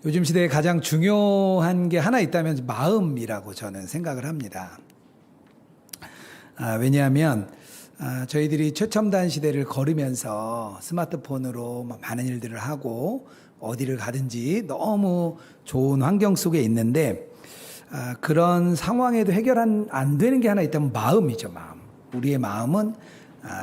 요즘 시대에 가장 중요한 게 하나 있다면 마음이라고 저는 생각을 합니다. 왜냐하면 저희들이 최첨단 시대를 걸으면서 스마트폰으로 많은 일들을 하고 어디를 가든지 너무 좋은 환경 속에 있는데 그런 상황에도 해결 안 되는 게 하나 있다면 마음이죠. 마음. 우리의 마음은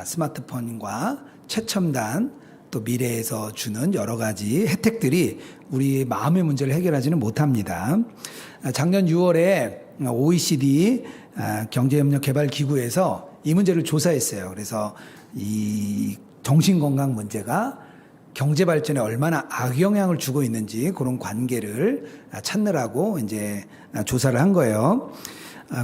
스마트폰과 최첨단 또 미래에서 주는 여러 가지 혜택들이 우리 마음의 문제를 해결하지는 못합니다. 작년 6월에 OECD 경제협력개발기구에서 이 문제를 조사했어요. 그래서 이 정신건강 문제가 경제 발전에 얼마나 악영향을 주고 있는지 그런 관계를 찾느라고 이제 조사를 한 거예요.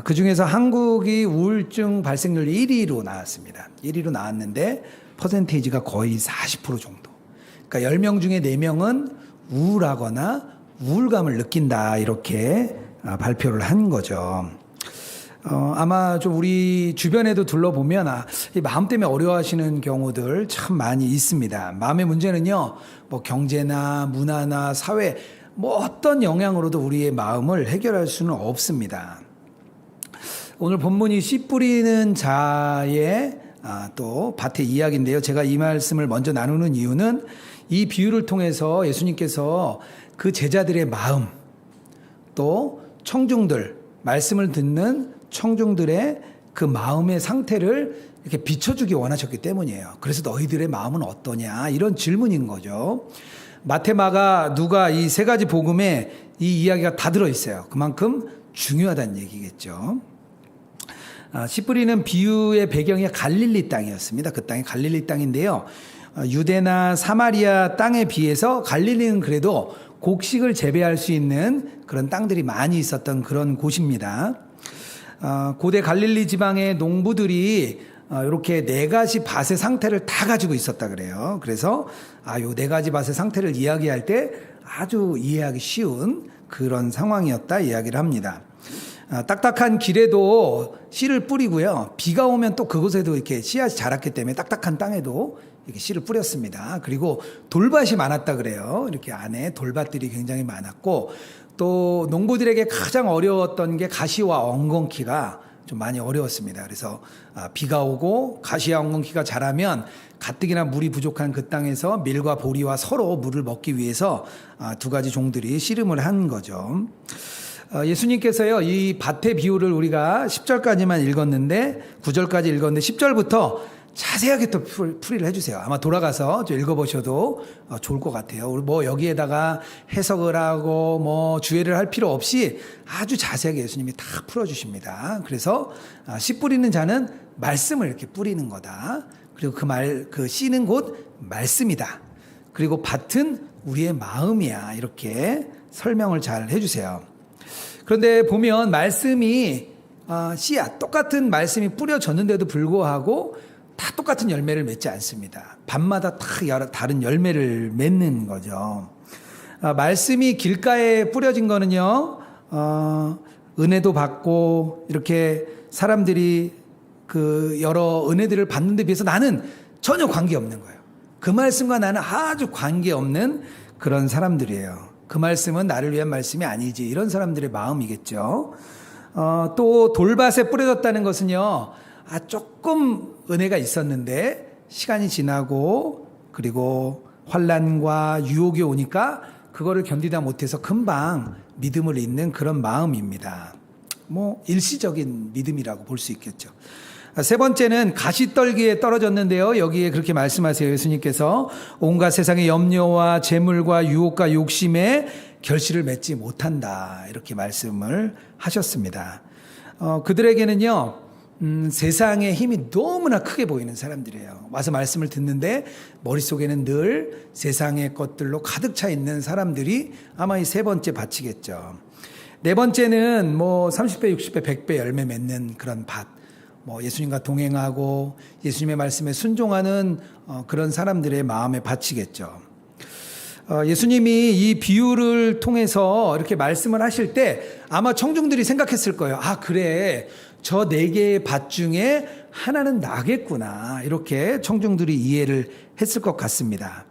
그 중에서 한국이 우울증 발생률 1위로 나왔습니다. 1위로 나왔는데 퍼센테이지가 거의 40% 정도. 그러니까 10명 중에 4명은 우울하거나 우울감을 느낀다 이렇게 발표를 한 거죠. 아마 좀 우리 주변에도 둘러보면 이 마음 때문에 어려워하시는 경우들 참 많이 있습니다. 마음의 문제는요, 뭐 경제나 문화나 사회 뭐 어떤 영향으로도 우리의 마음을 해결할 수는 없습니다. 오늘 본문이 씨 뿌리는 자의 또 밭의 이야기인데요. 제가 이 말씀을 먼저 나누는 이유는 이 비유를 통해서 예수님께서 그 제자들의 마음 또 청중들 말씀을 듣는 청중들의 그 마음의 상태를 이렇게 비춰주기 원하셨기 때문이에요. 그래서 너희들의 마음은 어떠냐 이런 질문인 거죠. 마태, 마가, 누가 이 세 가지 복음에 이 이야기가 다 들어있어요. 그만큼 중요하다는 얘기겠죠. 씨 뿌리는 비유의 배경이 갈릴리 땅이었습니다. 그 땅이 갈릴리 땅인데요. 유대나 사마리아 땅에 비해서 갈릴리는 그래도 곡식을 재배할 수 있는 그런 땅들이 많이 있었던 그런 곳입니다. 고대 갈릴리 지방의 농부들이 이렇게 4가지 밭의 상태를 다 가지고 있었다 그래요. 그래서 요 4가지 밭의 상태를 이야기할 때 아주 이해하기 쉬운 그런 상황이었다 이야기를 합니다. 딱딱한 길에도 씨를 뿌리고요. 비가 오면 또 그곳에도 이렇게 씨앗이 자랐기 때문에 딱딱한 땅에도 이렇게 씨를 뿌렸습니다. 그리고 돌밭이 많았다 그래요. 이렇게 안에 돌밭들이 굉장히 많았고 또 농부들에게 가장 어려웠던 게 가시와 엉겅퀴가 좀 많이 어려웠습니다. 그래서 비가 오고 가시와 엉겅퀴가 자라면 가뜩이나 물이 부족한 그 땅에서 밀과 보리와 서로 물을 먹기 위해서 2가지 종들이 씨름을 한 거죠. 예수님께서요, 이 밭의 비유를 우리가 10절까지만 읽었는데, 9절까지 읽었는데, 10절부터 자세하게 또 풀이를 해주세요. 아마 돌아가서 좀 읽어보셔도 좋을 것 같아요. 뭐 여기에다가 해석을 하고 뭐 주의를 할 필요 없이 아주 자세하게 예수님이 다 풀어주십니다. 그래서 씨 뿌리는 자는 말씀을 이렇게 뿌리는 거다. 그리고 그 씨는 곧 말씀이다. 그리고 밭은 우리의 마음이야. 이렇게 설명을 잘 해주세요. 그런데 보면 말씀이 씨앗 똑같은 말씀이 뿌려졌는데도 불구하고 다 똑같은 열매를 맺지 않습니다. 밤마다 다 다른 열매를 맺는 거죠. 말씀이 길가에 뿌려진 거는요, 은혜도 받고 이렇게 사람들이 그 여러 은혜들을 받는 데 비해서 나는 전혀 관계없는 거예요. 그 말씀과 나는 아주 관계없는 그런 사람들이에요. 그 말씀은 나를 위한 말씀이 아니지. 이런 사람들의 마음이겠죠. 또 돌밭에 뿌려졌다는 것은요, 조금 은혜가 있었는데 시간이 지나고 그리고 환난과 유혹이 오니까 그거를 견디다 못해서 금방 믿음을 잃는 그런 마음입니다. 뭐 일시적인 믿음이라고 볼 수 있겠죠. 3번째는 가시떨기에 떨어졌는데요. 여기에 그렇게 말씀하세요. 예수님께서 온갖 세상의 염려와 재물과 유혹과 욕심에 결실을 맺지 못한다. 이렇게 말씀을 하셨습니다. 그들에게는요, 세상의 힘이 너무나 크게 보이는 사람들이에요. 와서 말씀을 듣는데 머릿속에는 늘 세상의 것들로 가득 차 있는 사람들이 아마 이 3번째 밭이겠죠. 4번째는 뭐 30배, 60배, 100배 열매 맺는 그런 밭. 뭐 예수님과 동행하고 예수님의 말씀에 순종하는 그런 사람들의 마음의 밭이겠죠. 예수님이 이 비유를 통해서 이렇게 말씀을 하실 때 아마 청중들이 생각했을 거예요. 그래. 저 4개의 밭 중에 하나는 나겠구나. 이렇게 청중들이 이해를 했을 것 같습니다.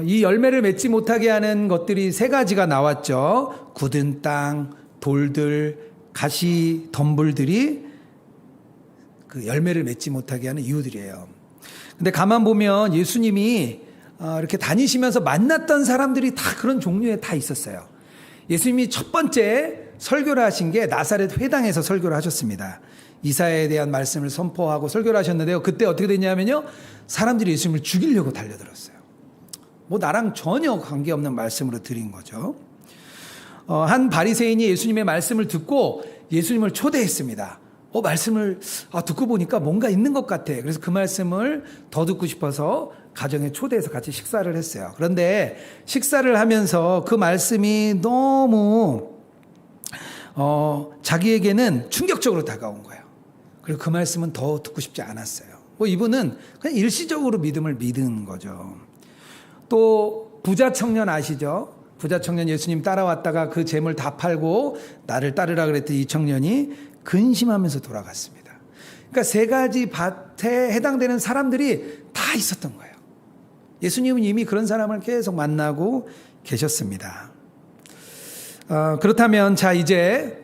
이 열매를 맺지 못하게 하는 것들이 세 가지가 나왔죠. 굳은 땅, 돌들, 가시 덤불들이 그 열매를 맺지 못하게 하는 이유들이에요. 근데 가만 보면 예수님이 이렇게 다니시면서 만났던 사람들이 다 그런 종류에 다 있었어요. 예수님이 첫 번째 설교를 하신 게 나사렛 회당에서 설교를 하셨습니다. 이사야에 대한 말씀을 선포하고 설교를 하셨는데요. 그때 어떻게 됐냐면요. 사람들이 예수님을 죽이려고 달려들었어요. 뭐 나랑 전혀 관계없는 말씀으로 드린 거죠. 한 바리새인이 예수님의 말씀을 듣고 예수님을 초대했습니다. 말씀을 듣고 보니까 뭔가 있는 것 같아. 그래서 그 말씀을 더 듣고 싶어서 가정에 초대해서 같이 식사를 했어요. 그런데 식사를 하면서 그 말씀이 너무 자기에게는 충격적으로 다가온 거예요. 그리고 그 말씀은 더 듣고 싶지 않았어요. 이분은 그냥 일시적으로 믿음을 믿은 거죠. 또 부자 청년 아시죠? 부자 청년 예수님 따라왔다가 그 재물 다 팔고 나를 따르라 그랬더니 이 청년이 근심하면서 돌아갔습니다. 그러니까 세 가지 밭에 해당되는 사람들이 다 있었던 거예요. 예수님은 이미 그런 사람을 계속 만나고 계셨습니다. 그렇다면 자 이제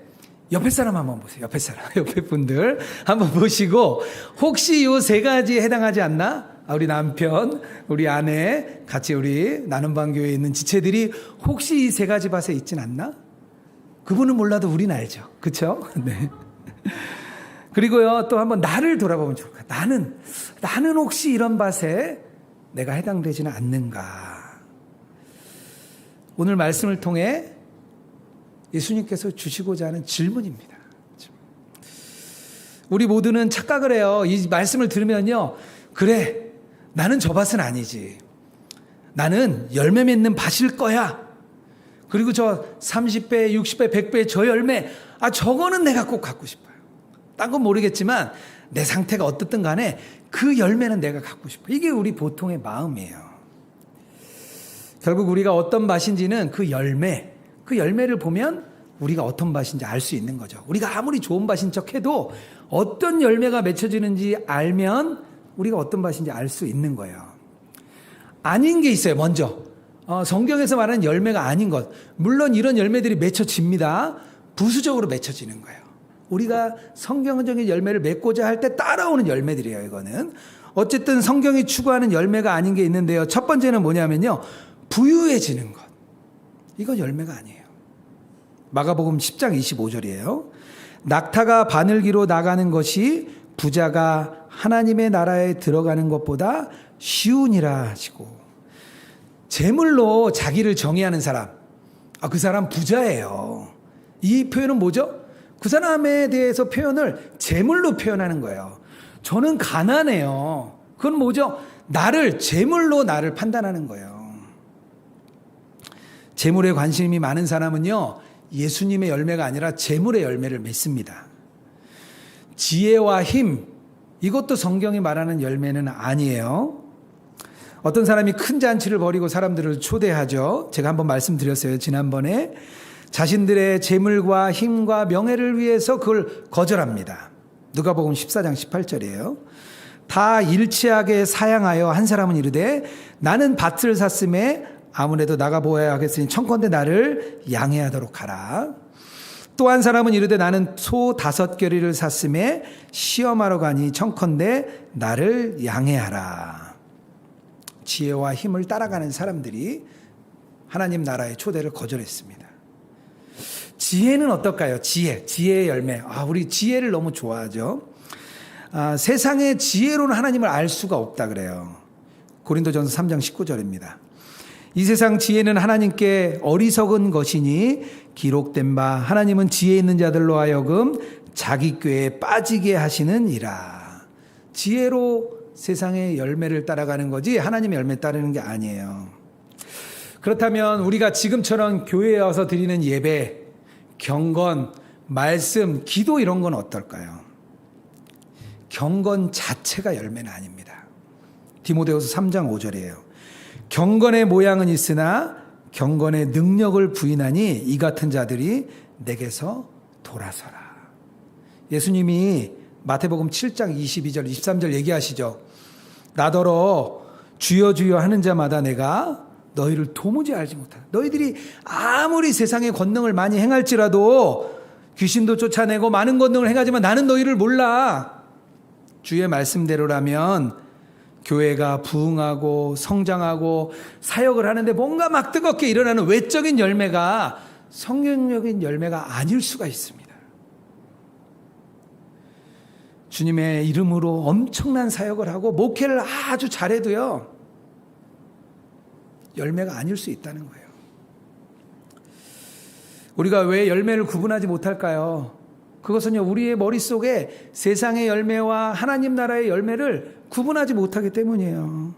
옆에 사람 한번 보세요. 옆에 사람, 옆에 분들 한번 보시고 혹시 이 세 가지에 해당하지 않나? 우리 남편, 우리 아내, 같이 우리 나눔반교회에 있는 지체들이 혹시 이 세 가지 밭에 있진 않나? 그분은 몰라도 우리는 알죠. 그렇죠? 네. 그리고요 또 한번 나를 돌아보면 좋을 것 같아요. 나는 혹시 이런 밭에 내가 해당되지는 않는가? 오늘 말씀을 통해 예수님께서 주시고자 하는 질문입니다. 우리 모두는 착각을 해요. 이 말씀을 들으면요. 그래, 나는 저 밭은 아니지. 나는 열매 맺는 밭일 거야. 그리고 저 30배, 60배, 100배 저 열매, 저거는 내가 꼭 갖고 싶어요. 딴 건 모르겠지만 내 상태가 어떻든 간에 그 열매는 내가 갖고 싶어요. 이게 우리 보통의 마음이에요. 결국 우리가 어떤 밭인지는 그 열매를 보면 우리가 어떤 밭인지 알 수 있는 거죠. 우리가 아무리 좋은 밭인 척해도 어떤 열매가 맺혀지는지 알면 우리가 어떤 밭인지 알 수 있는 거예요. 아닌 게 있어요. 먼저 성경에서 말하는 열매가 아닌 것. 물론 이런 열매들이 맺혀집니다. 부수적으로 맺혀지는 거예요. 우리가 성경적인 열매를 맺고자 할 때 따라오는 열매들이에요. 이거는 어쨌든 성경이 추구하는 열매가 아닌 게 있는데요. 첫 번째는 뭐냐면요. 부유해지는 것. 이건 열매가 아니에요. 마가복음 10장 25절이에요. 낙타가 바늘기로 나가는 것이 부자가 하나님의 나라에 들어가는 것보다 쉬우니라 하시고, 재물로 자기를 정의하는 사람, 그 사람 부자예요. 이 표현은 뭐죠? 그 사람에 대해서 표현을 재물로 표현하는 거예요. 저는 가난해요. 그건 뭐죠? 재물로 나를 판단하는 거예요. 재물에 관심이 많은 사람은요, 예수님의 열매가 아니라 재물의 열매를 맺습니다. 지혜와 힘, 이것도 성경이 말하는 열매는 아니에요. 어떤 사람이 큰 잔치를 벌이고 사람들을 초대하죠. 제가 한번 말씀드렸어요. 지난번에 자신들의 재물과 힘과 명예를 위해서 그걸 거절합니다. 누가복음 14장 18절이에요. 다 일치하게 사양하여 한 사람은 이르되 나는 밭을 샀음에 아무래도 나가보아야 하겠으니 청컨대 나를 양해하도록 하라. 또 한 사람은 이르되 나는 소 5겨리를 샀음에 시험하러 가니 청컨대 나를 양해하라. 지혜와 힘을 따라가는 사람들이 하나님 나라의 초대를 거절했습니다. 지혜는 어떨까요? 지혜의 열매. 우리 지혜를 너무 좋아하죠. 세상의 지혜로는 하나님을 알 수가 없다 그래요. 고린도전서 3장 19절입니다. 이 세상 지혜는 하나님께 어리석은 것이니 기록된 바 하나님은 지혜 있는 자들로 하여금 자기 꾀에 빠지게 하시느니라. 지혜로 세상의 열매를 따라가는 거지 하나님의 열매 따르는 게 아니에요. 그렇다면 우리가 지금처럼 교회에 와서 드리는 예배, 경건, 말씀, 기도 이런 건 어떨까요? 경건 자체가 열매는 아닙니다. 디모데후서 3장 5절이에요. 경건의 모양은 있으나 경건의 능력을 부인하니 이 같은 자들이 내게서 돌아서라. 예수님이 마태복음 7장 22절 23절 얘기하시죠. 나더러 주여 주여 하는 자마다 내가 너희를 도무지 알지 못하다. 너희들이 아무리 세상의 권능을 많이 행할지라도 귀신도 쫓아내고 많은 권능을 행하지만 나는 너희를 몰라. 주의 말씀대로라면 교회가 부흥하고 성장하고 사역을 하는데 뭔가 막 뜨겁게 일어나는 외적인 열매가 성경적인 열매가 아닐 수가 있습니다. 주님의 이름으로 엄청난 사역을 하고 목회를 아주 잘해도요, 열매가 아닐 수 있다는 거예요. 우리가 왜 열매를 구분하지 못할까요? 그것은요, 우리의 머릿속에 세상의 열매와 하나님 나라의 열매를 구분하지 못하기 때문이에요.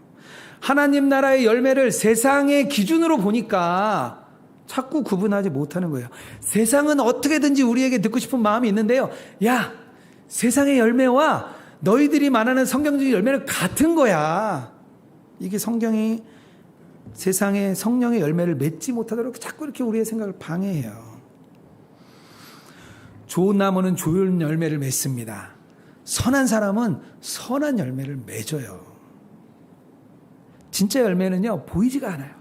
하나님 나라의 열매를 세상의 기준으로 보니까 자꾸 구분하지 못하는 거예요. 세상은 어떻게든지 우리에게 듣고 싶은 마음이 있는데요. 야, 세상의 열매와 너희들이 말하는 성경적인 열매는 같은 거야. 이게 성경이 세상의 성령의 열매를 맺지 못하도록 자꾸 이렇게 우리의 생각을 방해해요. 좋은 나무는 좋은 열매를 맺습니다. 선한 사람은 선한 열매를 맺어요. 진짜 열매는요, 보이지가 않아요.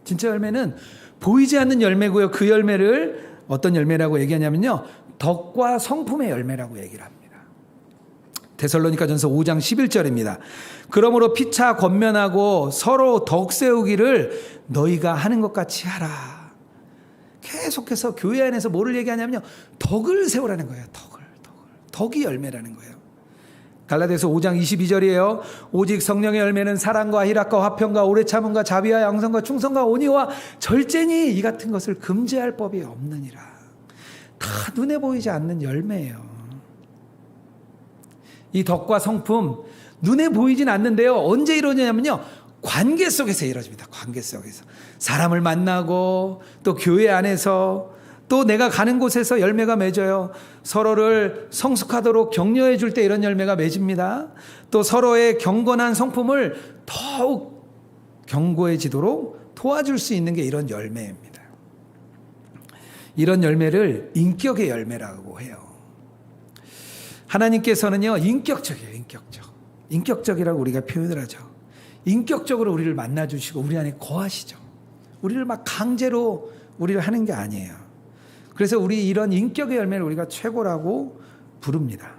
진짜 열매는 보이지 않는 열매고요. 그 열매를 어떤 열매라고 얘기하냐면요, 덕과 성품의 열매라고 얘기를 합니다. 데살로니가전서 5장 11절입니다. 그러므로 피차 권면하고 서로 덕 세우기를 너희가 하는 것 같이 하라. 계속해서 교회 안에서 뭐를 얘기하냐면요, 덕을 세우라는 거예요. 덕이 열매라는 거예요. 갈라디아서 5장 22절이에요. 오직 성령의 열매는 사랑과 희락과 화평과 오래 참음과 자비와 양성과 충성과 온유와 절제니 이 같은 것을 금지할 법이 없느니라. 다 눈에 보이지 않는 열매예요. 이 덕과 성품 눈에 보이진 않는데요, 언제 이루어지냐면요, 관계 속에서 이루어집니다. 관계 속에서 사람을 만나고 또 교회 안에서 또 내가 가는 곳에서 열매가 맺어요. 서로를 성숙하도록 격려해 줄 때 이런 열매가 맺습니다. 또 서로의 경건한 성품을 더욱 견고해지도록 도와줄 수 있는 게 이런 열매입니다. 이런 열매를 인격의 열매라고 해요. 하나님께서는요, 인격적이에요. 인격적이라고 우리가 표현을 하죠. 인격적으로 우리를 만나주시고 우리 안에 거하시죠. 우리를 막 강제로 우리를 하는 게 아니에요. 그래서 우리 이런 인격의 열매를 우리가 최고라고 부릅니다.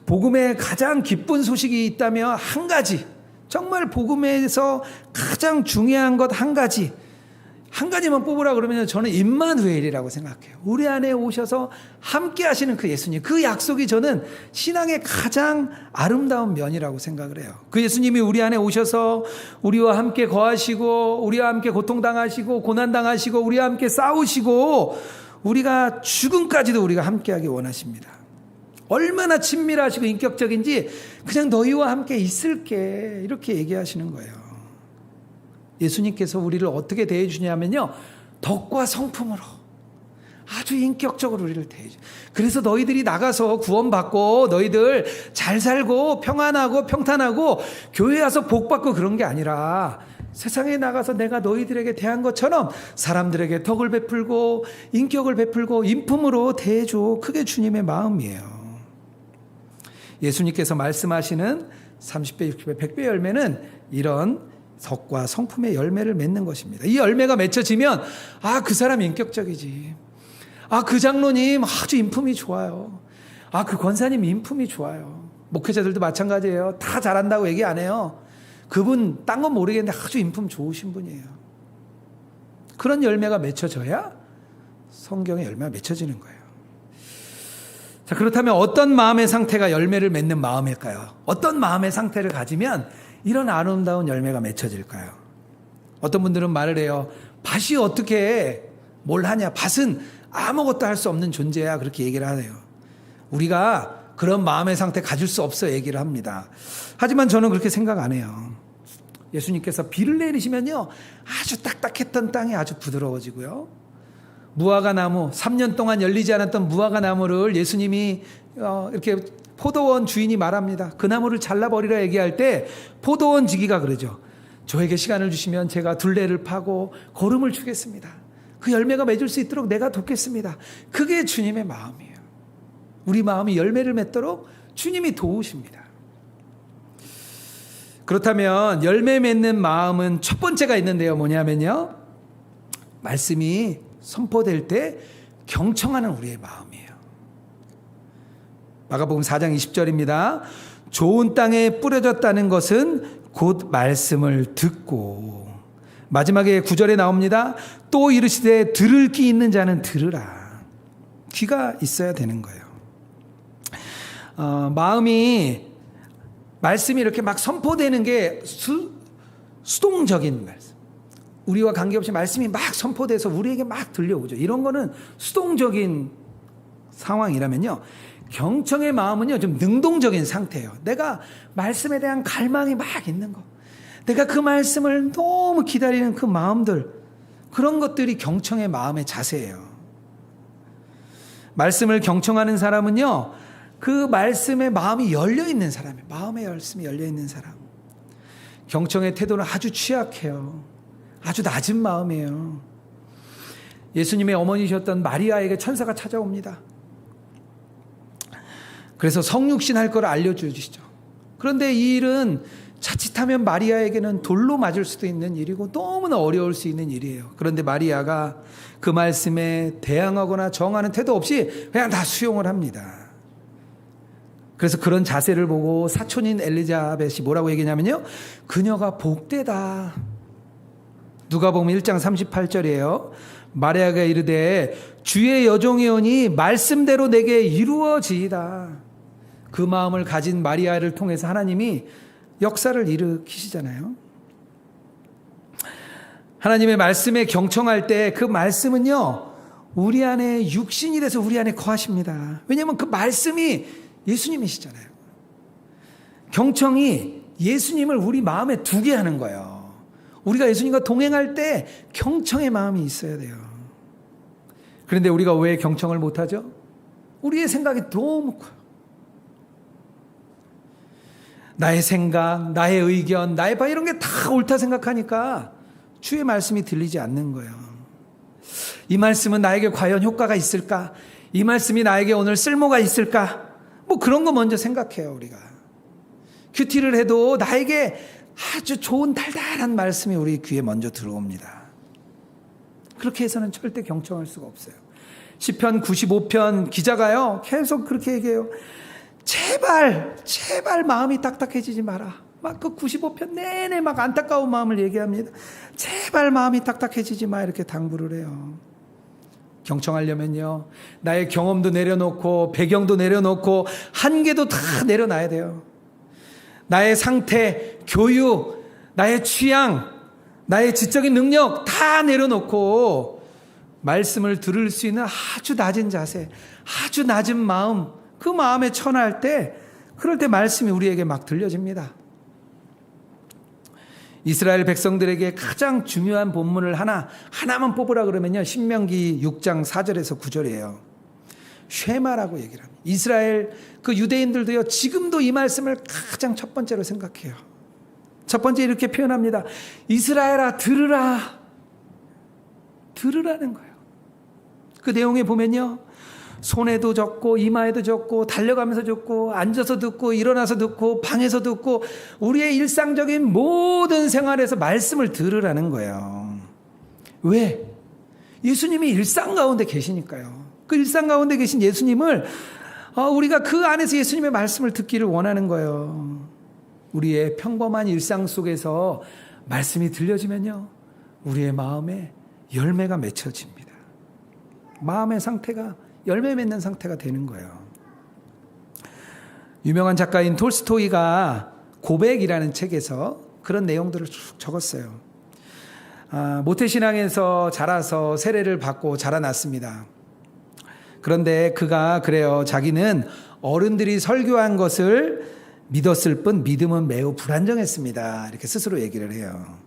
복음에 가장 기쁜 소식이 있다면 한 가지, 정말 복음에서 가장 중요한 것 한 가지만 뽑으라 그러면 저는 임마누엘이라고 생각해요. 우리 안에 오셔서 함께 하시는 그 예수님, 그 약속이 저는 신앙의 가장 아름다운 면이라고 생각을 해요. 그 예수님이 우리 안에 오셔서 우리와 함께 거하시고 우리와 함께 고통당하시고 고난당하시고 우리와 함께 싸우시고 우리가 죽음까지도 우리가 함께하기 원하십니다. 얼마나 친밀하시고 인격적인지 그냥 너희와 함께 있을게 이렇게 얘기하시는 거예요. 예수님께서 우리를 어떻게 대해 주냐면요, 덕과 성품으로 아주 인격적으로 우리를 대해 줘. 그래서 너희들이 나가서 구원받고 너희들 잘 살고 평안하고 평탄하고 교회 와서 복받고 그런 게 아니라 세상에 나가서 내가 너희들에게 대한 것처럼 사람들에게 덕을 베풀고 인격을 베풀고 인품으로 대해줘. 그게 주님의 마음이에요. 예수님께서 말씀하시는 30배, 60배, 100배 열매는 이런 덕과 성품의 열매를 맺는 것입니다. 이 열매가 맺혀지면 그 사람 인격적이지. 그 장로님 아주 인품이 좋아요. 그 권사님 인품이 좋아요. 목회자들도 마찬가지예요. 다 잘한다고 얘기 안 해요. 그분 딴 건 모르겠는데 아주 인품 좋으신 분이에요. 그런 열매가 맺혀져야 성경의 열매가 맺혀지는 거예요. 자, 그렇다면 어떤 마음의 상태가 열매를 맺는 마음일까요? 어떤 마음의 상태를 가지면 이런 아름다운 열매가 맺혀질까요? 어떤 분들은 말을 해요. 밭이 어떻게 뭘 하냐? 밭은 아무것도 할 수 없는 존재야. 그렇게 얘기를 하네요. 우리가 그런 마음의 상태 가질 수 없어 얘기를 합니다. 하지만 저는 그렇게 생각 안 해요. 예수님께서 비를 내리시면요, 아주 딱딱했던 땅이 아주 부드러워지고요. 무화과 나무, 3년 동안 열리지 않았던 무화과 나무를 예수님이 이렇게 포도원 주인이 말합니다. 그 나무를 잘라버리라 얘기할 때 포도원 지기가 그러죠. 저에게 시간을 주시면 제가 둘레를 파고 거름을 주겠습니다. 그 열매가 맺을 수 있도록 내가 돕겠습니다. 그게 주님의 마음이에요. 우리 마음이 열매를 맺도록 주님이 도우십니다. 그렇다면 열매 맺는 마음은 첫 번째가 있는데요. 뭐냐면요. 말씀이 선포될 때 경청하는 우리의 마음이에요. 마가복음 4장 20절입니다. 좋은 땅에 뿌려졌다는 것은 곧 말씀을 듣고, 마지막에 9절에 나옵니다. 또 이르시되 들을 귀 있는 자는 들으라. 귀가 있어야 되는 거예요. 마음이 말씀이 이렇게 막 선포되는 게 수동적인 말씀. 우리와 관계없이 말씀이 막 선포돼서 우리에게 막 들려오죠. 이런 거는 수동적인 상황이라면요. 경청의 마음은요, 좀 능동적인 상태예요. 내가 말씀에 대한 갈망이 막 있는 거. 내가 그 말씀을 너무 기다리는 그 마음들. 그런 것들이 경청의 마음의 자세예요. 말씀을 경청하는 사람은요, 그 말씀에 마음이 열려있는 사람이에요. 마음의 말씀이 열려있는 사람. 경청의 태도는 아주 취약해요. 아주 낮은 마음이에요. 예수님의 어머니셨던 마리아에게 천사가 찾아옵니다. 그래서 성육신 할 걸 알려주시죠. 그런데 이 일은 자칫하면 마리아에게는 돌로 맞을 수도 있는 일이고 너무나 어려울 수 있는 일이에요. 그런데 마리아가 그 말씀에 대항하거나 정하는 태도 없이 그냥 다 수용을 합니다. 그래서 그런 자세를 보고 사촌인 엘리자벳이 뭐라고 얘기냐면요. 그녀가 복되다. 누가복음 1장 38절이에요. 마리아가 이르되 주의 여종이오니 말씀대로 내게 이루어지이다. 그 마음을 가진 마리아를 통해서 하나님이 역사를 일으키시잖아요. 하나님의 말씀에 경청할 때 그 말씀은요, 우리 안에 육신이 돼서 우리 안에 거하십니다. 왜냐하면 그 말씀이 예수님이시잖아요. 경청이 예수님을 우리 마음에 두게 하는 거예요. 우리가 예수님과 동행할 때 경청의 마음이 있어야 돼요. 그런데 우리가 왜 경청을 못하죠? 우리의 생각이 너무 커요. 나의 생각, 나의 의견, 나의 바 이런 게 다 옳다 생각하니까 주의 말씀이 들리지 않는 거예요. 이 말씀은 나에게 과연 효과가 있을까? 이 말씀이 나에게 오늘 쓸모가 있을까? 뭐 그런 거 먼저 생각해요, 우리가. 큐티를 해도 나에게 아주 좋은 달달한 말씀이 우리 귀에 먼저 들어옵니다. 그렇게 해서는 절대 경청할 수가 없어요. 시편 95편 기자가요, 계속 그렇게 얘기해요. 제발 마음이 딱딱해지지 마라. 막 그 95편 내내 막 안타까운 마음을 얘기합니다. 제발 마음이 딱딱해지지 마, 이렇게 당부를 해요. 경청하려면요, 나의 경험도 내려놓고 배경도 내려놓고 한계도 다 내려놔야 돼요. 나의 상태, 교육, 나의 취향, 나의 지적인 능력 다 내려놓고 말씀을 들을 수 있는 아주 낮은 자세, 아주 낮은 마음, 그 마음에 처할 때, 그럴 때 말씀이 우리에게 막 들려집니다. 이스라엘 백성들에게 가장 중요한 본문을 하나만 뽑으라 그러면요, 신명기 6장 4절에서 9절이에요. 쉐마라고 얘기를 합니다. 이스라엘 그 유대인들도요, 지금도 이 말씀을 가장 첫 번째로 생각해요. 첫 번째 이렇게 표현합니다. 이스라엘아, 들으라. 들으라는 거예요. 그 내용에 보면요, 손에도 적고 이마에도 적고 달려가면서 적고 앉아서 듣고 일어나서 듣고 방에서 듣고 우리의 일상적인 모든 생활에서 말씀을 들으라는 거예요. 왜? 예수님이 일상 가운데 계시니까요. 그 일상 가운데 계신 예수님을 우리가 그 안에서 예수님의 말씀을 듣기를 원하는 거예요. 우리의 평범한 일상 속에서 말씀이 들려지면요, 우리의 마음에 열매가 맺혀집니다. 마음의 상태가 열매 맺는 상태가 되는 거예요. 유명한 작가인 톨스토이가 고백이라는 책에서 그런 내용들을 쭉 적었어요. 모태신앙에서 자라서 세례를 받고 자라났습니다. 그런데 그가 그래요. 자기는 어른들이 설교한 것을 믿었을 뿐 믿음은 매우 불안정했습니다. 이렇게 스스로 얘기를 해요.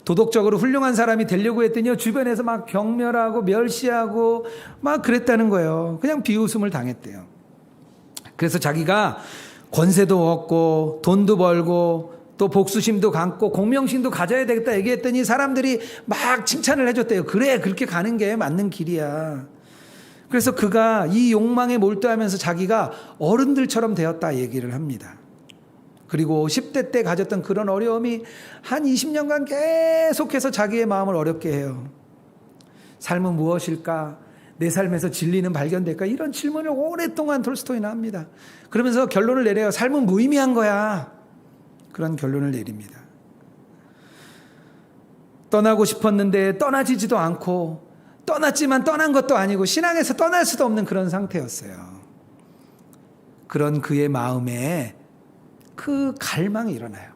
도덕적으로 훌륭한 사람이 되려고 했더니 주변에서 막 경멸하고 멸시하고 막 그랬다는 거예요. 그냥 비웃음을 당했대요. 그래서 자기가 권세도 얻고 돈도 벌고 또 복수심도 갖고 공명심도 가져야 되겠다 얘기했더니 사람들이 막 칭찬을 해줬대요. 그래, 그렇게 가는 게 맞는 길이야. 그래서 그가 이 욕망에 몰두하면서 자기가 어른들처럼 되었다 얘기를 합니다. 그리고 10대 때 가졌던 그런 어려움이 한 20년간 계속해서 자기의 마음을 어렵게 해요. 삶은 무엇일까? 내 삶에서 진리는 발견될까? 이런 질문을 오랫동안 톨스토이는 합니다. 그러면서 결론을 내려요. 삶은 무의미한 거야. 그런 결론을 내립니다. 떠나고 싶었는데 떠나지지도 않고, 떠났지만 떠난 것도 아니고 신앙에서 떠날 수도 없는 그런 상태였어요. 그런 그의 마음에 그 갈망이 일어나요.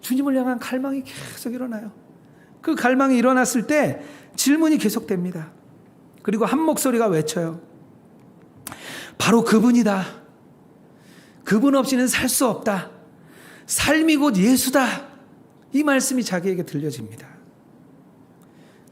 주님을 향한 갈망이 계속 일어나요. 그 갈망이 일어났을 때 질문이 계속됩니다. 그리고 한 목소리가 외쳐요. 바로 그분이다. 그분 없이는 살 수 없다. 삶이 곧 예수다. 이 말씀이 자기에게 들려집니다.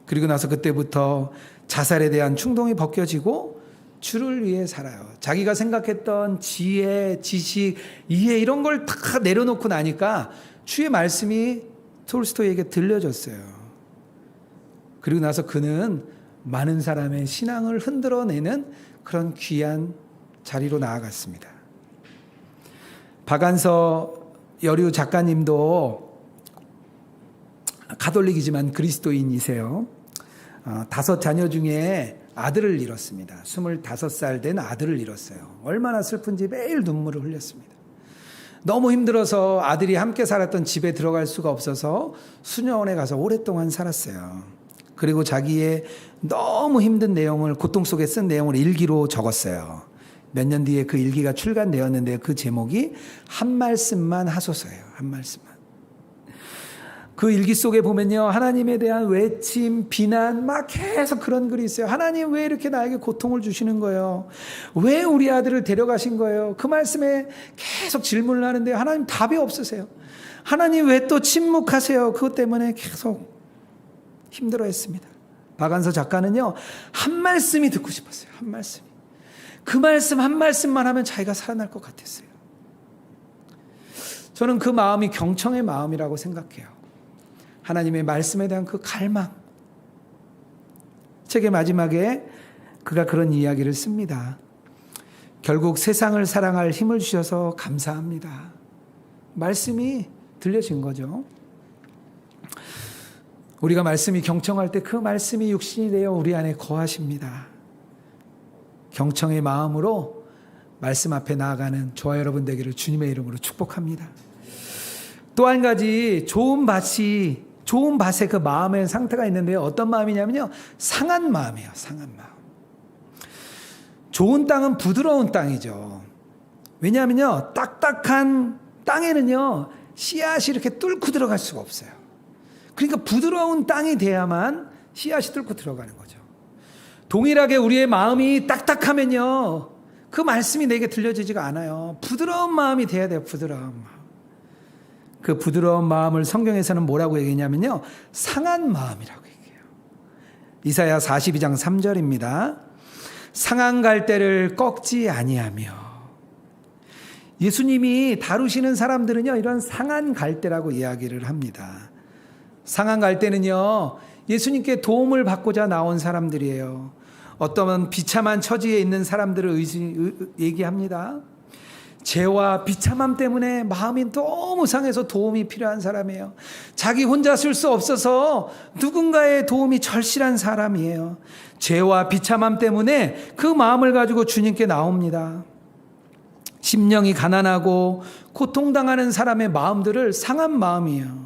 그리고 나서 그때부터 자살에 대한 충동이 벗겨지고 주를 위해 살아요. 자기가 생각했던 지혜, 지식, 이해 이런 걸 다 내려놓고 나니까 주의 말씀이 톨스토이에게 들려졌어요. 그리고 나서 그는 많은 사람의 신앙을 흔들어내는 그런 귀한 자리로 나아갔습니다. 박안서 여류 작가님도 가톨릭이지만 그리스도인이세요. 5 자녀 중에 아들을 잃었습니다. 25살 된 아들을 잃었어요. 얼마나 슬픈지 매일 눈물을 흘렸습니다. 너무 힘들어서 아들이 함께 살았던 집에 들어갈 수가 없어서 수녀원에 가서 오랫동안 살았어요. 그리고 자기의 너무 힘든 내용을, 고통 속에 쓴 내용을 일기로 적었어요. 몇 년 뒤에 그 일기가 출간되었는데 그 제목이 한 말씀만 하소서예요. 한 말씀만. 그 일기 속에 보면요, 하나님에 대한 외침, 비난, 막 계속 그런 글이 있어요. 하나님 왜 이렇게 나에게 고통을 주시는 거예요? 왜 우리 아들을 데려가신 거예요? 그 말씀에 계속 질문을 하는데 하나님 답이 없으세요. 하나님 왜 또 침묵하세요? 그것 때문에 계속 힘들어했습니다. 박안서 작가는요, 한 말씀이 듣고 싶었어요. 한 말씀이. 그 말씀 한 말씀만 하면 자기가 살아날 것 같았어요. 저는 그 마음이 경청의 마음이라고 생각해요. 하나님의 말씀에 대한 그 갈망. 책의 마지막에 그가 그런 이야기를 씁니다. 결국 세상을 사랑할 힘을 주셔서 감사합니다. 말씀이 들려진 거죠. 우리가 말씀이 경청할 때 그 말씀이 육신이 되어 우리 안에 거하십니다. 경청의 마음으로 말씀 앞에 나아가는 저와 여러분 되기를 주님의 이름으로 축복합니다. 또 한 가지 좋은 밭의 그 마음의 상태가 있는데요. 어떤 마음이냐면요, 상한 마음이에요. 상한 마음. 좋은 땅은 부드러운 땅이죠. 왜냐하면요, 딱딱한 땅에는요, 씨앗이 이렇게 뚫고 들어갈 수가 없어요. 그러니까 부드러운 땅이 돼야만 씨앗이 뚫고 들어가는 거죠. 동일하게 우리의 마음이 딱딱하면요, 그 말씀이 내게 들려지지가 않아요. 부드러운 마음이 돼야 돼요. 부드러운 마음. 그 부드러운 마음을 성경에서는 뭐라고 얘기하냐면요, 상한 마음이라고 얘기해요. 이사야 42장 3절입니다. 상한 갈대를 꺾지 아니하며. 예수님이 다루시는 사람들은요, 이런 상한 갈대라고 이야기를 합니다. 상한 갈대는요, 예수님께 도움을 받고자 나온 사람들이에요. 어떤 비참한 처지에 있는 사람들을 얘기합니다. 죄와 비참함 때문에 마음이 너무 상해서 도움이 필요한 사람이에요. 자기 혼자 쓸 수 없어서 누군가의 도움이 절실한 사람이에요. 죄와 비참함 때문에 그 마음을 가지고 주님께 나옵니다. 심령이 가난하고 고통당하는 사람의 마음들을 상한 마음이에요.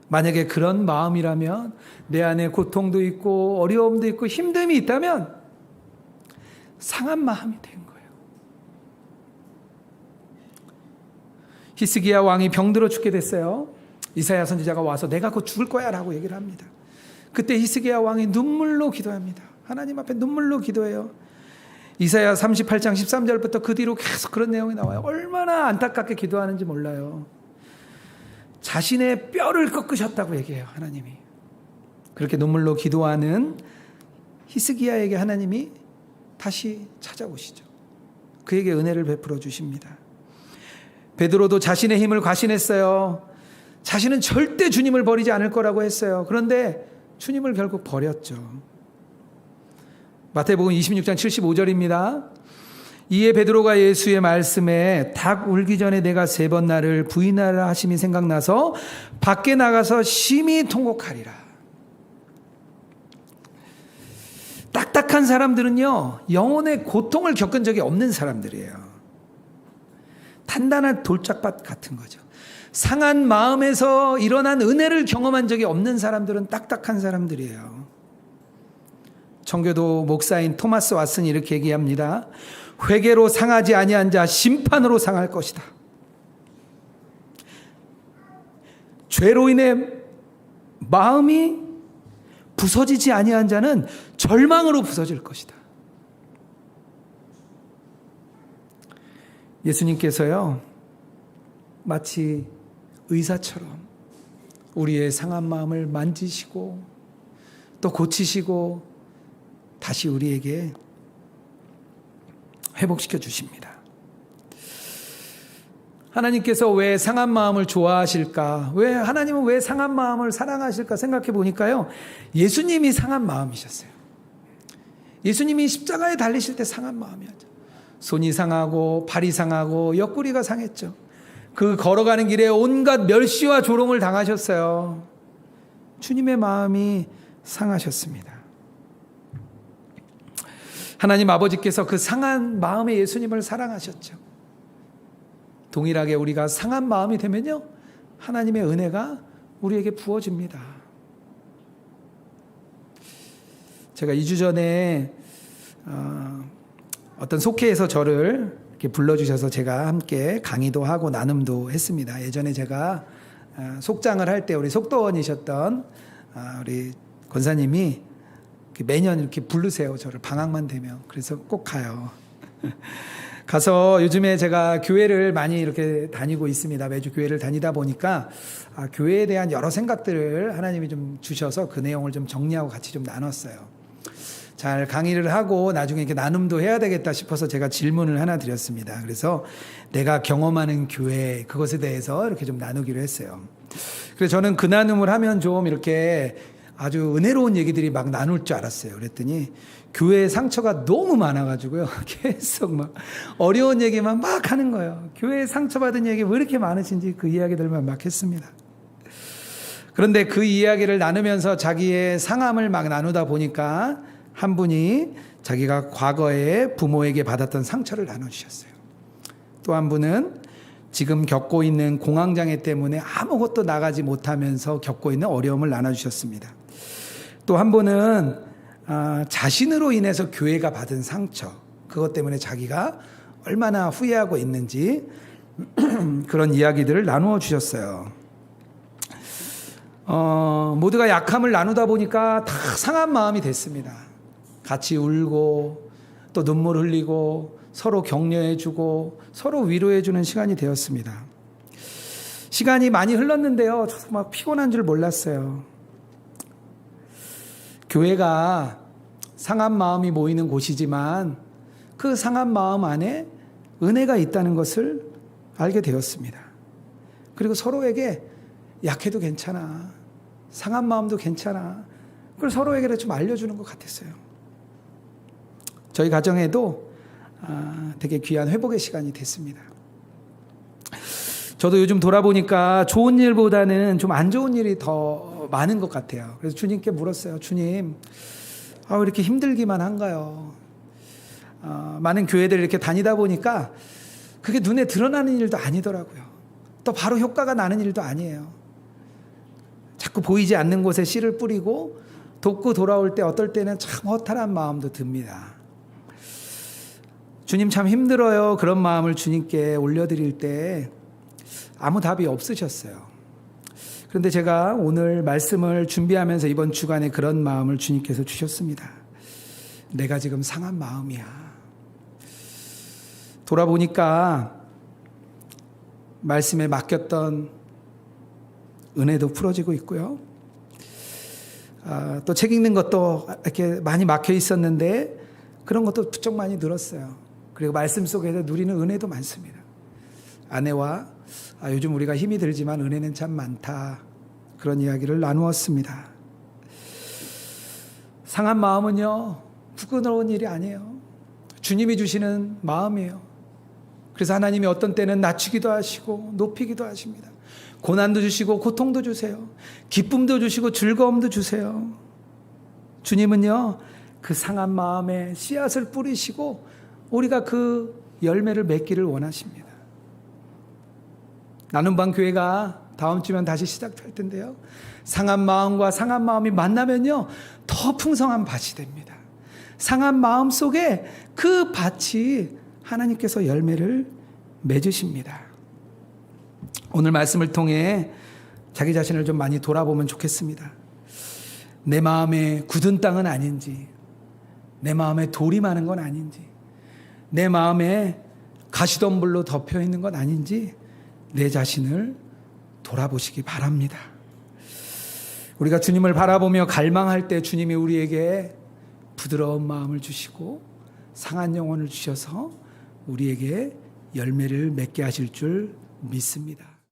만약에 그런 마음이라면, 내 안에 고통도 있고 어려움도 있고 힘듦이 있다면 상한 마음이 된 거예요. 히스기야 왕이 병들어 죽게 됐어요. 이사야 선지자가 와서 내가 곧 죽을 거야 라고 얘기를 합니다. 그때 히스기야 왕이 눈물로 기도합니다. 하나님 앞에 눈물로 기도해요. 이사야 38장 13절부터 그 뒤로 계속 그런 내용이 나와요. 얼마나 안타깝게 기도하는지 몰라요. 자신의 뼈를 꺾으셨다고 얘기해요. 하나님이. 그렇게 눈물로 기도하는 히스기야에게 하나님이 다시 찾아오시죠. 그에게 은혜를 베풀어 주십니다. 베드로도 자신의 힘을 과신했어요. 자신은 절대 주님을 버리지 않을 거라고 했어요. 그런데 주님을 결국 버렸죠. 마태복음 26장 75절입니다. 이에 베드로가 예수의 말씀에 닭 울기 전에 내가 3번 나를 부인하라 하심이 생각나서 밖에 나가서 심히 통곡하리라. 딱딱한 사람들은요, 영혼의 고통을 겪은 적이 없는 사람들이에요. 단단한 돌짝밭 같은 거죠. 상한 마음에서 일어난 은혜를 경험한 적이 없는 사람들은 딱딱한 사람들이에요. 청교도 목사인 토마스 왓슨이 이렇게 얘기합니다. 회개로 상하지 아니한 자 심판으로 상할 것이다. 죄로 인해 마음이 부서지지 아니한 자는 절망으로 부서질 것이다. 예수님께서요, 마치 의사처럼 우리의 상한 마음을 만지시고 또 고치시고 다시 우리에게 회복시켜 주십니다. 하나님께서 왜 상한 마음을 좋아하실까? 하나님은 왜 상한 마음을 사랑하실까 생각해 보니까요, 예수님이 상한 마음이셨어요. 예수님이 십자가에 달리실 때 상한 마음이었죠. 손이 상하고 발이 상하고 옆구리가 상했죠. 그 걸어가는 길에 온갖 멸시와 조롱을 당하셨어요. 주님의 마음이 상하셨습니다. 하나님 아버지께서 그 상한 마음의 예수님을 사랑하셨죠. 동일하게 우리가 상한 마음이 되면요, 하나님의 은혜가 우리에게 부어집니다. 제가 2주 전에 어떤 속회에서 저를 이렇게 불러주셔서 제가 함께 강의도 하고 나눔도 했습니다. 예전에 제가 속장을 할 때 우리 속도원이셨던 우리 권사님이 매년 이렇게 부르세요. 저를 방학만 되면. 그래서 꼭 가요. 가서 요즘에 제가 교회를 많이 이렇게 다니고 있습니다. 매주 교회를 다니다 보니까 교회에 대한 여러 생각들을 하나님이 좀 주셔서 그 내용을 좀 정리하고 같이 좀 나눴어요. 잘 강의를 하고 나중에 이렇게 나눔도 해야 되겠다 싶어서 제가 질문을 하나 드렸습니다. 그래서 내가 경험하는 교회, 그것에 대해서 이렇게 좀 나누기로 했어요. 그래서 저는 그 나눔을 하면 좀 이렇게 아주 은혜로운 얘기들이 막 나눌 줄 알았어요. 그랬더니 교회에 상처가 너무 많아가지고요, 계속 막 어려운 얘기만 막 하는 거예요. 교회에 상처받은 얘기 왜 이렇게 많으신지 그 이야기들만 막 했습니다. 그런데 그 이야기를 나누면서 자기의 상함을 막 나누다 보니까 한 분이 자기가 과거에 부모에게 받았던 상처를 나눠주셨어요. 또 한 분은 지금 겪고 있는 공황장애 때문에 아무것도 나가지 못하면서 겪고 있는 어려움을 나눠주셨습니다. 또 한 분은 자신으로 인해서 교회가 받은 상처, 그것 때문에 자기가 얼마나 후회하고 있는지 그런 이야기들을 나누어 주셨어요. 모두가 약함을 나누다 보니까 다 상한 마음이 됐습니다. 같이 울고 또 눈물 흘리고 서로 격려해주고 서로 위로해주는 시간이 되었습니다. 시간이 많이 흘렀는데요, 저도 막 피곤한 줄 몰랐어요. 교회가 상한 마음이 모이는 곳이지만 그 상한 마음 안에 은혜가 있다는 것을 알게 되었습니다. 그리고 서로에게 약해도 괜찮아, 상한 마음도 괜찮아, 그걸 서로에게 좀 알려주는 것 같았어요. 저희 가정에도 되게 귀한 회복의 시간이 됐습니다. 저도 요즘 돌아보니까 좋은 일보다는 좀 안 좋은 일이 더 많은 것 같아요. 그래서 주님께 물었어요. 주님, 왜 이렇게 힘들기만 한가요? 많은 교회들 이렇게 다니다 보니까 그게 눈에 드러나는 일도 아니더라고요. 또 바로 효과가 나는 일도 아니에요. 자꾸 보이지 않는 곳에 씨를 뿌리고 돕고 돌아올 때 어떨 때는 참 허탈한 마음도 듭니다. 주님 참 힘들어요. 그런 마음을 주님께 올려드릴 때 아무 답이 없으셨어요. 그런데 제가 오늘 말씀을 준비하면서 이번 주간에 그런 마음을 주님께서 주셨습니다. 내가 지금 상한 마음이야. 돌아보니까 말씀에 맡겼던 은혜도 풀어지고 있고요. 또 책 읽는 것도 이렇게 많이 막혀 있었는데 그런 것도 부쩍 많이 늘었어요. 그리고 말씀 속에서 누리는 은혜도 많습니다. 아내와 요즘 우리가 힘이 들지만 은혜는 참 많다, 그런 이야기를 나누었습니다. 상한 마음은요, 부끄러운 일이 아니에요. 주님이 주시는 마음이에요. 그래서 하나님이 어떤 때는 낮추기도 하시고 높이기도 하십니다. 고난도 주시고 고통도 주세요. 기쁨도 주시고 즐거움도 주세요. 주님은요, 그 상한 마음에 씨앗을 뿌리시고 우리가 그 열매를 맺기를 원하십니다. 나눔방 교회가 다음 주면 다시 시작할 텐데요. 상한 마음과 상한 마음이 만나면요, 더 풍성한 밭이 됩니다. 상한 마음 속에 그 밭이 하나님께서 열매를 맺으십니다. 오늘 말씀을 통해 자기 자신을 좀 많이 돌아보면 좋겠습니다. 내 마음에 굳은 땅은 아닌지, 내 마음에 돌이 많은 건 아닌지, 내 마음에 가시덤불로 덮여 있는 건 아닌지 내 자신을 돌아보시기 바랍니다. 우리가 주님을 바라보며 갈망할 때 주님이 우리에게 부드러운 마음을 주시고 상한 영혼을 주셔서 우리에게 열매를 맺게 하실 줄 믿습니다.